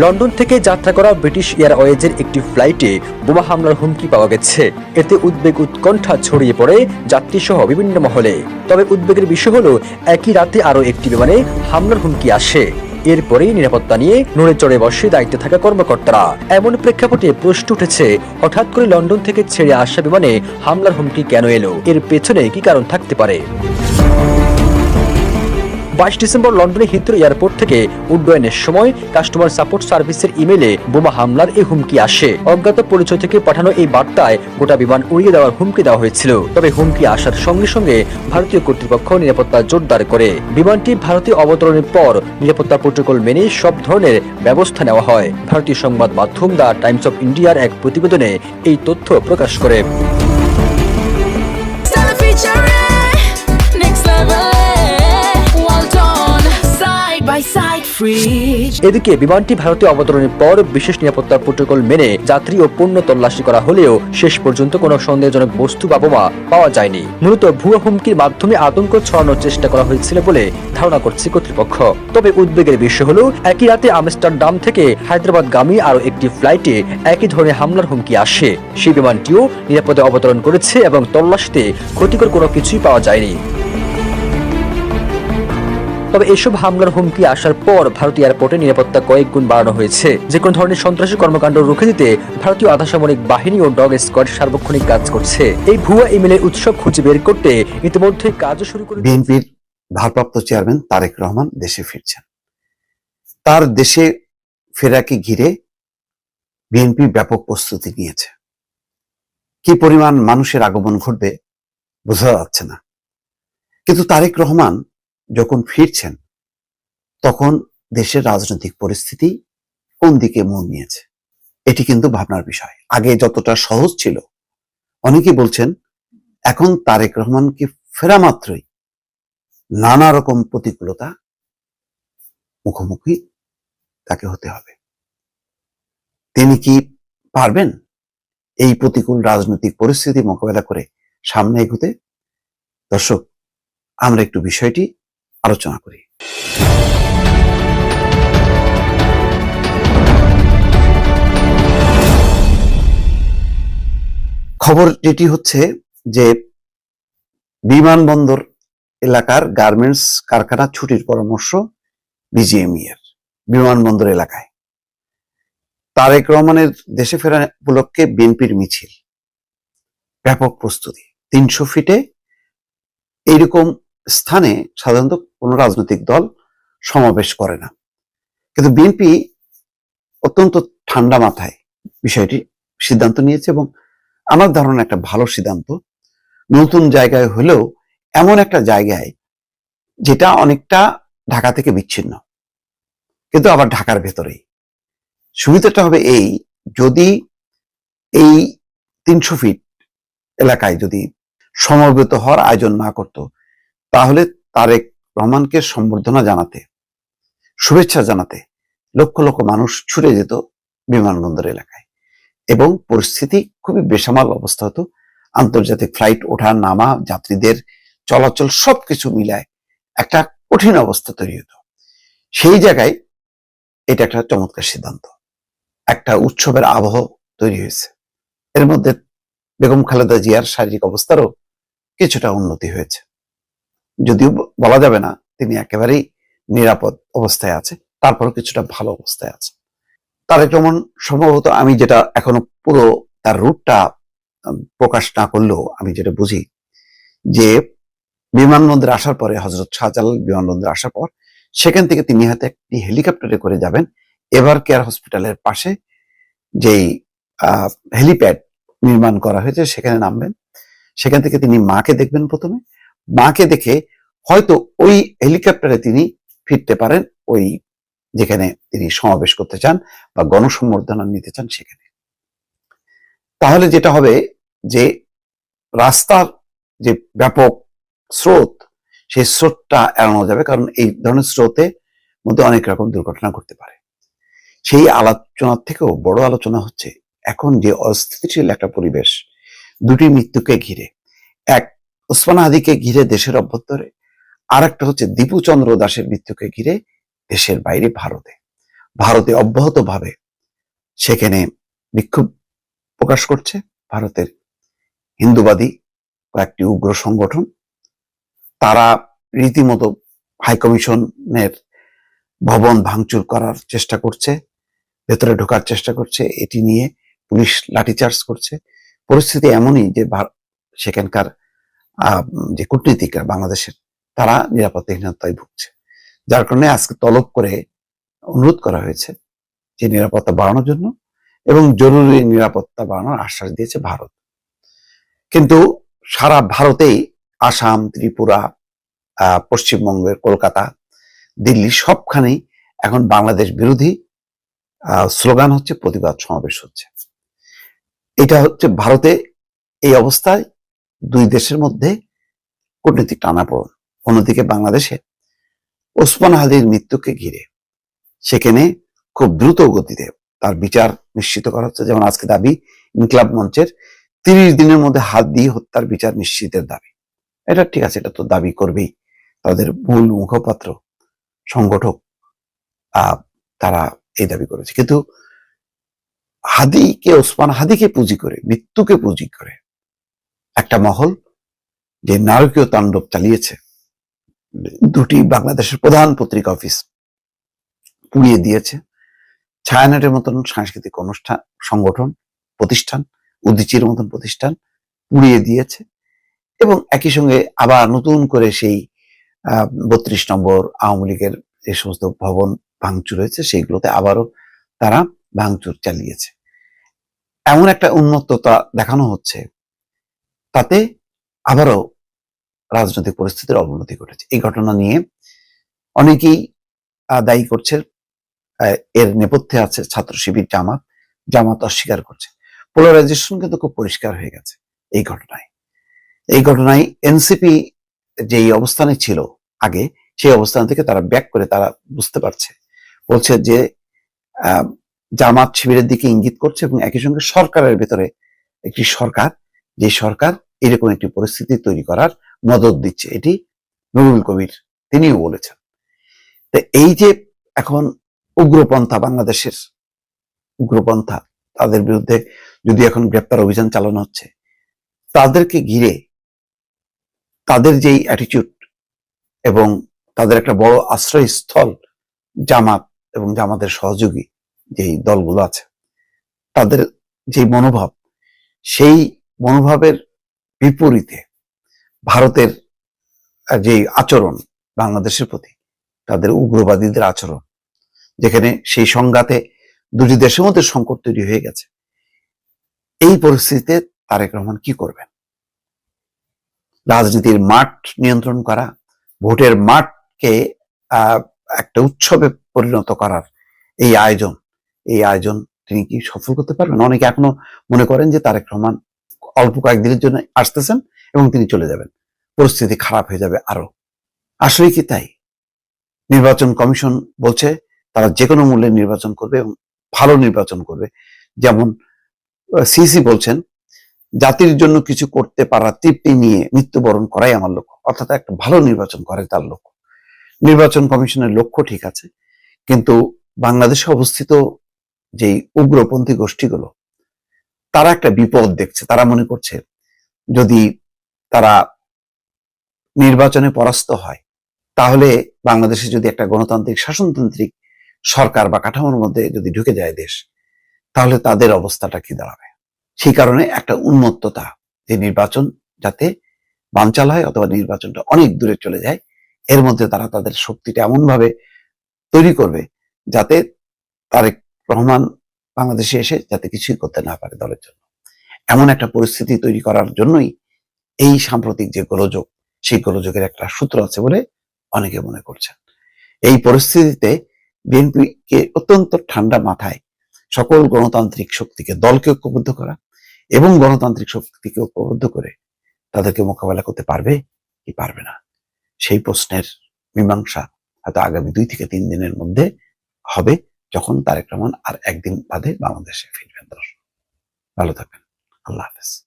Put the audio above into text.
London থেকে যাত্রা করা ব্রিটিশ এয়ারওয়েজের একটি ফ্লাইটে বোমা হামলার হুমকি পাওয়া গেছে। এতে উদ্বেগ উৎকণ্ঠা ছড়িয়ে পড়ে যাত্রীসহ বিভিন্ন মহলে। তবে উদ্বেগের বিষয় হলো, একই রাতে আরও একটি বিমানে হামলার হুমকি আসে। এরপরেই নিরাপত্তা নিয়ে নড়ে চড়ে বসে দায়িত্বে থাকা কর্মকর্তারা। এমন প্রেক্ষাপটে প্রশ্ন উঠেছে, হঠাৎ করে লন্ডন থেকে ছেড়ে আসা বিমানে হামলার হুমকি কেন এলো? এর পেছনে কি কারণ থাকতে পারে? 22 ডিসেম্বর লন্ডনে হিথ্রো এয়ারপোর্ট থেকে উড্ডয়নের সময় কাস্টমার সাপোর্ট সার্ভিসের ইমেলে বোমা হামলার এই হুমকি আসে। অজ্ঞাত পরিচয় থেকে পাঠানো এই বার্তায় গোটা বিমান উড়িয়ে দেওয়ার হুমকি দেওয়া হয়েছিল। তবে হুমকি আসার সঙ্গে সঙ্গে ভারতীয় কর্তৃপক্ষ নিরাপত্তা জোরদার করে। বিমানটি ভারতীয় অবতরণের পর নিরাপত্তা প্রোটোকল মেনে সব ধরনের ব্যবস্থা নেওয়া হয়। ভারতীয় সংবাদ মাধ্যম দ্য টাইমস অফ ইন্ডিয়ার এক প্রতিবেদনে এই তথ্য প্রকাশ করে। এদিকে বিমানটি ভারতে অবতরণের পর বিশেষ নিরাপত্তা প্রোটোকল মেনে যাত্রী ও পণ্য তল্লাশি করা হলেও শেষ পর্যন্ত কোনো সন্দেহজনক বস্তু বা বোমা পাওয়া যায়নি। মূলত ভুয়া হুমকির মাধ্যমে আতঙ্ক ছড়ানোর চেষ্টা করা হয়েছিল বলে ধারণা করছে কর্তৃপক্ষ। তবে উদ্বেগের বিষয় হলো, একই রাতে আমস্টারডাম থেকে হায়দ্রাবাদগামী আরও একটি ফ্লাইটে একই ধরনের হামলার হুমকি আসে। সেই বিমানটিও নিরাপদে অবতরণ করেছে এবং তল্লাশিতে ক্ষতিকর কোনো কিছুই পাওয়া যায়নি। তবে এসব হামলার হুমকি আসার পর ভারতীয় এয়ারপোর্টে নিরাপত্তা কয়েক গুণ বাড়ানো হয়েছে। যে কোনো ধরনের সন্ত্রাসী কর্মকাণ্ড রুখে দিতে ভারতীয় আধাসামরিক বাহিনী ও ডগ স্কোয়াড সার্বক্ষণিক কাজ করছে। এই ভুয়া ইমেলের উৎস খুঁজে বের করতে ইতিমধ্যে কাজও শুরু করে বিএনপির ভারপ্রাপ্ত চেয়ারম্যান তারেক রহমান দেশে ফিরছেন। তার দেশে ফেরাকে ঘিরে বিএনপি ব্যাপক প্রস্তুতি নিয়েছে। কি পরিমাণ মানুষের আগমন ঘটবে বোঝা যাচ্ছে না। কিন্তু তারেক রহমান যখন ফিরছেন, তখন দেশের রাজনৈতিক পরিস্থিতি কোন দিকে মোড় নিয়েছে, এটি কিন্তু ভাবনার বিষয়। আগে যতটা সহজ ছিল, অনেকেই বলছেন এখন তারেক রহমানকে ফেরা মাত্রই নানা রকম প্রতিকূলতা মুখোমুখি তাকে হতে হবে। তিনি কি পারবেন এই প্রতিকূল রাজনৈতিক পরিস্থিতি মোকাবেলা করে সামনে এগোতে? দর্শক, আমরা একটু বিষয়টি আলোচনা করি। খবর যেটি হচ্ছে যে বিমানবন্দর এলাকার গার্মেন্টস কারখানা ছুটির পরামর্শ বিজিএমইএ এর। বিমানবন্দর এলাকায় তারেক রহমানের দেশে ফেরা উপলক্ষে বিএনপির মিছিল, ব্যাপক প্রস্তুতি। 300 ফিটে এইরকম স্থানে সাধারণত কোনো রাজনৈতিক দল সমাবেশ করে না, কিন্তু বিএনপি অত্যন্ত ঠান্ডা মাথায় বিষয়টি সিদ্ধান্ত নিয়েছে এবং আমার ধারণা একটা ভালো সিদ্ধান্ত। নতুন জায়গায় হলেও এমন একটা জায়গায় যেটা অনেকটা ঢাকা থেকে বিচ্ছিন্ন, কিন্তু আবার ঢাকার ভেতরেই। সুবিধাটা হবে এই, যদি এই 300 ফিট এলাকায় যদি সমবেত হওয়ার আয়োজন না করত, তাহলে তারেক রহমানকে সম্বর্ধনা জানাতে, শুভেচ্ছা জানাতে লক্ষ লক্ষ মানুষ ছুটে যেত বিমানবন্দর এলাকায় এবং পরিস্থিতি খুবই বেসামাল অবস্থা হতো। আন্তর্জাতিক ফ্লাইট ওঠা নামা, যাত্রীদের চলাচল সবকিছু মিলায় একটা কঠিন অবস্থা তৈরি হতো। সেই জায়গায় এটা একটা চমৎকার সিদ্ধান্ত। একটা উৎসবের আবহ তৈরি হয়েছে। এর মধ্যে বেগম খালেদা জিয়ার শারীরিক অবস্থারও কিছুটা উন্নতি হয়েছে, যদিও বলা যাবে না তিনি একেবারেই নিরাপদ অবস্থায় আছে, তারপরও কিছুটা ভালো অবস্থায় আছে। তারেক রহমান সম্ভবত, আমি যেটা এখনো পুরো তার রুটটা প্রকাশ না করলেও আমি যেটা বুঝি, যে বিমানবন্দরে আসার পরে, হযরত শাহজালাল বিমানবন্দরে আসার পর সেখান থেকে তিনি হয়তো একটি হেলিকপ্টারে করে যাবেন এভার কেয়ার হসপিটালের পাশে যেই হেলিপ্যাড নির্মাণ করা হয়েছে সেখানে নামবেন। সেখান থেকে তিনি মাকে দেখবেন প্রথমে। মাকে দেখে হয়তো ওই হেলিকপ্টারে তিনি ফিরতে পারেন ওই যেখানে তিনি সমাবেশ করতে চান বা গণসম্বর্ধনা নিতে চান সেখানে। তাহলে যেটা হবে যে রাস্তার যে ব্যাপক স্রোত, সেই স্রোতটা এড়ানো যাবে, কারণ এই ধরনের স্রোতে মধ্যে অনেক রকম দুর্ঘটনা ঘটতে পারে। সেই আলোচনার থেকেও বড় আলোচনা হচ্ছে এখন যে অস্থিতিশীল একটা পরিবেশ, দুটি মৃত্যুকে ঘিরে, এক ওসমান হাদিকে ঘিরে দেশের অভ্যন্তরে, আর একটা হচ্ছে দীপু চন্দ্র দাসের মৃত্যুকে ঘিরে দেশের বাইরে ভারতে। ভারতে অব্যাহতভাবে সেখানে বিক্ষোভ প্রকাশ করছে। ভারতের হিন্দুবাদী কয়েকটি উগ্র সংগঠন, তারা রীতিমতো হাইকমিশনের ভবন ভাঙচুর করার চেষ্টা করছে, ভেতরে ঢোকার চেষ্টা করছে, এটি নিয়ে পুলিশ লাঠিচার্জ করছে। পরিস্থিতি এমনই যে সেখানকার যে কূটনীতিকরা বাংলাদেশের, তারা নিরাপত্তাহীনতায় ভুগছে। যার কারণে আজকে তলব করে অনুরোধ করা হয়েছে যে নিরাপত্তা বাড়ানোর জন্য, এবং জরুরি নিরাপত্তা বাড়ানোর আশ্বাস দিয়েছে ভারত। কিন্তু সারা ভারতেই আসাম, ত্রিপুরা, পশ্চিমবঙ্গের কলকাতা, দিল্লি সবখানেই এখন বাংলাদেশ বিরোধী স্লোগান হচ্ছে, প্রতিবাদ সমাবেশ হচ্ছে। এটা হচ্ছে ভারতে এই অবস্থায় দুই দেশের মধ্যে কূটনৈতিক টানাপোড়েন। অন্যদিকে বাংলাদেশে ওসমান হাদির মৃত্যুকে ঘিরে সেখানে খুব দ্রুত গতিতে তার বিচার নিশ্চিত করা হচ্ছে। যেমন আজকে দাবি ইনকিলাব মঞ্চের 30 দিনের মধ্যে হাদি হত্যার বিচার নিশ্চিতের দাবি। এটা ঠিক আছে, এটা তো দাবি করবেই। তাদের মূল মুখপাত্র সংগঠক তারা এই দাবি করেছে। কিন্তু ওসমান হাদিকে পুঁজি করে, মৃত্যুকে পুঁজি করে একটা মহল যে নারকীয় তাণ্ডব চালিয়েছে, দুটি বাংলাদেশের প্রধান পত্রিকা অফিস পুড়িয়ে দিয়েছে, ছায়ানটের মতন সাংস্কৃতিক অনুষ্ঠান সংগঠন প্রতিষ্ঠান, উদীচীর মতন প্রতিষ্ঠান পুড়িয়ে দিয়েছে, এবং একই সঙ্গে আবার নতুন করে সেই 32 নম্বর আওয়ামী লীগের যে সমস্ত ভবন ভাঙচুর হয়েছে সেইগুলোতে আবারও তারা ভাঙচুর চালিয়েছে। এমন একটা উন্মত্ততা দেখানো হচ্ছে, তাতে আবারও রাজনৈতিক পরিস্থিতির অবনতি ঘটেছে। এই ঘটনা নিয়ে অনেকেই দায়ী করছে, এর নেপথ্যে আছে ছাত্র শিবির, জামাত অস্বীকার করছে। পোলারাইজেশন কিন্তু খুব পরিষ্কার হয়ে গেছে এই ঘটনায় এনসিপি যেই অবস্থানে ছিল আগে, সেই অবস্থান থেকে তারা ব্যাক করে তারা বুঝতে পারছে, বলছে যে জামাত শিবিরের দিকে ইঙ্গিত করছে, এবং একই সঙ্গে সরকারের ভেতরে একটি সরকার, যে সরকার এরকম একটি পরিস্থিতি তৈরি করার মদত দিচ্ছে, এটি নুরুল কবির তিনিও বলেছেন। এই যে এখন উগ্রপন্থা, বাংলাদেশের উগ্রপন্থা, তাদের বিরুদ্ধে যদি এখন গ্রেপ্তার অভিযান চালানো হচ্ছে, তাদেরকে ঘিরে তাদের যেই অ্যাটিটিউড এবং তাদের একটা বড় আশ্রয়স্থল জামাত এবং জামাতের সহযোগী যেই দলগুলো আছে, তাদের যে মনোভাব, সেই মনোভাবের বিপরীতে ভারতের যে আচরণ বাংলাদেশের প্রতি, তাদের উগ্রবাদীদের আচরণ, যেখানে সেই সংঘাতে দুটি দেশের মধ্যে সংকট তৈরি হয়ে গেছে, এই পরিস্থিতিতে তারেক রহমান কি করবেন? রাজনীতির মাঠ নিয়ন্ত্রণ করা, ভোটের মাঠকে একটা উৎসবে পরিণত করার এই আয়োজন তিনি কি সফল করতে পারবেন? অনেকে এখনো মনে করেন যে তারেক রহমান অল্প কয়েকদিনের জন্য আসতেছেন এবং তিনি চলে যাবেন, পরিস্থিতি খারাপ হয়ে যাবে আরো। আসলে কি তাই? নির্বাচন কমিশন বলছে তারা যে কোনো মূল্যে নির্বাচন করবে এবং ভালো নির্বাচন করবে। যেমন সিসি বলছেন, জাতির জন্য কিছু করতে পারার তৃপ্তি নিয়ে মৃত্যুবরণ করাই আমার লক্ষ্য, অর্থাৎ একটা ভালো নির্বাচন করে তার লক্ষ্য। নির্বাচন কমিশনের লক্ষ্য ঠিক আছে, কিন্তু বাংলাদেশে অবস্থিত যেই উগ্রপন্থী গোষ্ঠীগুলো, তারা একটা বিপদ দেখছে। তারা মনে করছে যদি তারা নির্বাচনে পরাস্ত হয়, তাহলে বাংলাদেশে যদি একটা গণতান্ত্রিক শাসনতান্ত্রিক সরকার বা কাঠামোর মধ্যে যদি ঢুকে যায় দেশ, তাহলে তাদের অবস্থাটা কি দাঁড়াবে? সেই কারণে একটা উন্মত্ততা, যে নির্বাচন যাতে বানচাল হয় অথবা নির্বাচনটা অনেক দূরে চলে যায়, এর মধ্যে তারা তাদের শক্তিটা এমন ভাবে তৈরি করবে যাতে তারেক রহমান বাংলাদেশে এসে যাতে কিছুই করতে না পারে দলের জন্য। এমন একটা পরিস্থিতি তৈরি করার জন্যই এই সাম্প্রতিক যে গোলযোগ, সেই গোলযোগের একটা সূত্র আছে বলে অনেকে মনে করছেন। এই পরিস্থিতিতে বিএনপিকে অত্যন্ত ঠান্ডা মাথায় সকল গণতান্ত্রিক শক্তিকে, দলকে ঐক্যবদ্ধ করা এবং গণতান্ত্রিক শক্তিকে ঐক্যবদ্ধ করে তাদেরকে মোকাবেলা করতে পারবে কি পারবে না, সেই প্রশ্নের মীমাংসা হয়তো আগামী 2 থেকে 3 দিনের মধ্যে হবে, যখন তারেক রহমান আর একদিন বাদে বাংলাদেশে ফিরবেন। ভালো থাকবেন। আল্লাহ হাফেজ।